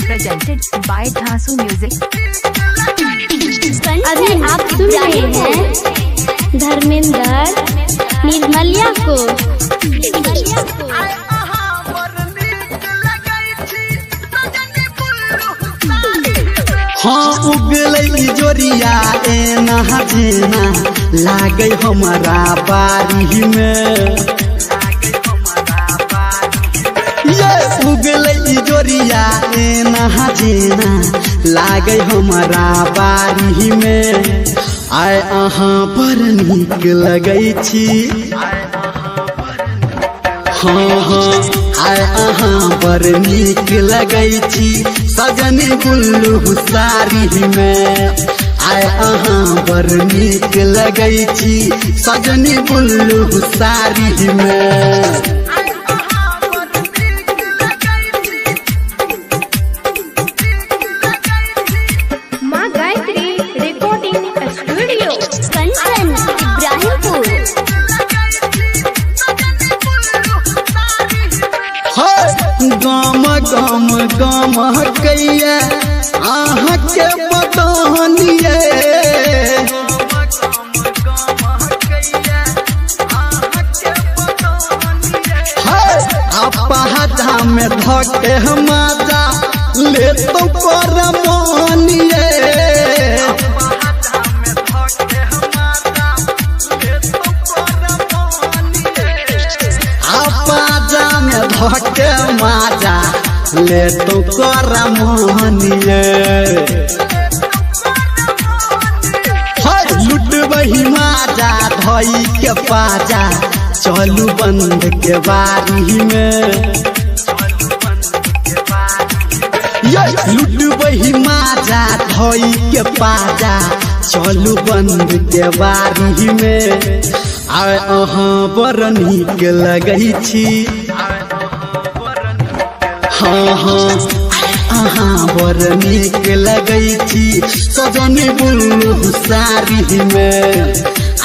presented by Dhasu Music। अभी आप सुन रहे हैं धर्मेंद्र निर्मलिया को। हाँ उगलै जोरिया एना जेना लागे हमारा बारी में, ये उगलै जोरिया एना जेना लागे हमारा बारी में। आय अहाँ पर नीक लगै छी, हाँ हाँ आय अहाँ पर नीक लगै छी सजनी गुल्लू साड़ी में। आय अहाँ पर नीक लगै छी सजनी गुल्लू साड़ी में। माँ गायत्री रिकॉर्डिंग स्टूडियो कंचन इब्राहिमपुर। गाम गाम गाम कैया अहाँ के बदनिए, अपहाजा में धके माजा ले तो कर मानिए। अपहाजा में धके माजा ले तो कर मानिए। लुट बही माजा धई के पाजा चलू बंद के बारी में। लुट बही माजा धई के पाजा चलू बंद के बारी में। आय अहाँ बड़ नीक लगै छी, हाँ हाँ अहाँ बड़ नीक लगै छी सजनी गुल्लू साड़ी में।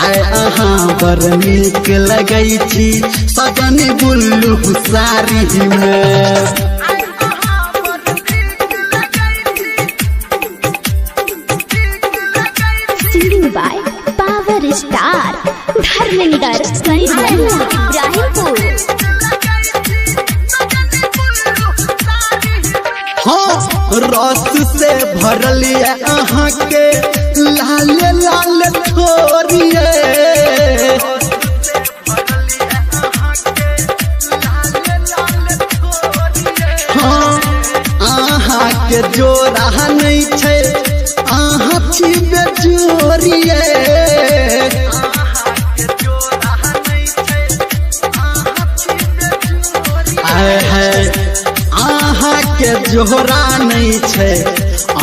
आय अहाँ बड़ नीक लगै छी सजनी गुल्लू साड़ी में। Singing by power star Dharmendra Ibrahimpur. हाँ रस से भरलिए अहाँ के लाल लाल छोरिए। हाँ अहाँ के जोड़ा नहीं छे अहाँ छी बेजोरिए। अहाँ के जोहरा नहीं छे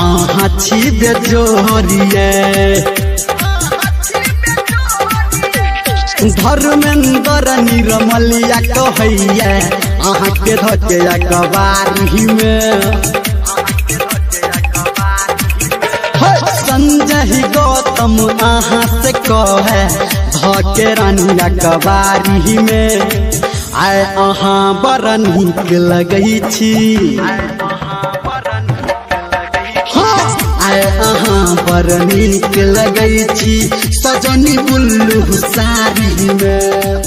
अहाँ छी बेजोरिए। धर्मेंद्र निर्मलिया कहैया अहाँ के धके अखबारी में। संजय गौतम अहाँ से कहे धके रानी अखबारी में। आय अहाँ बड़ नीक लगै छी, आय अहाँ बड़ नीक लगै छी सजनी गुल्लू साड़ी में।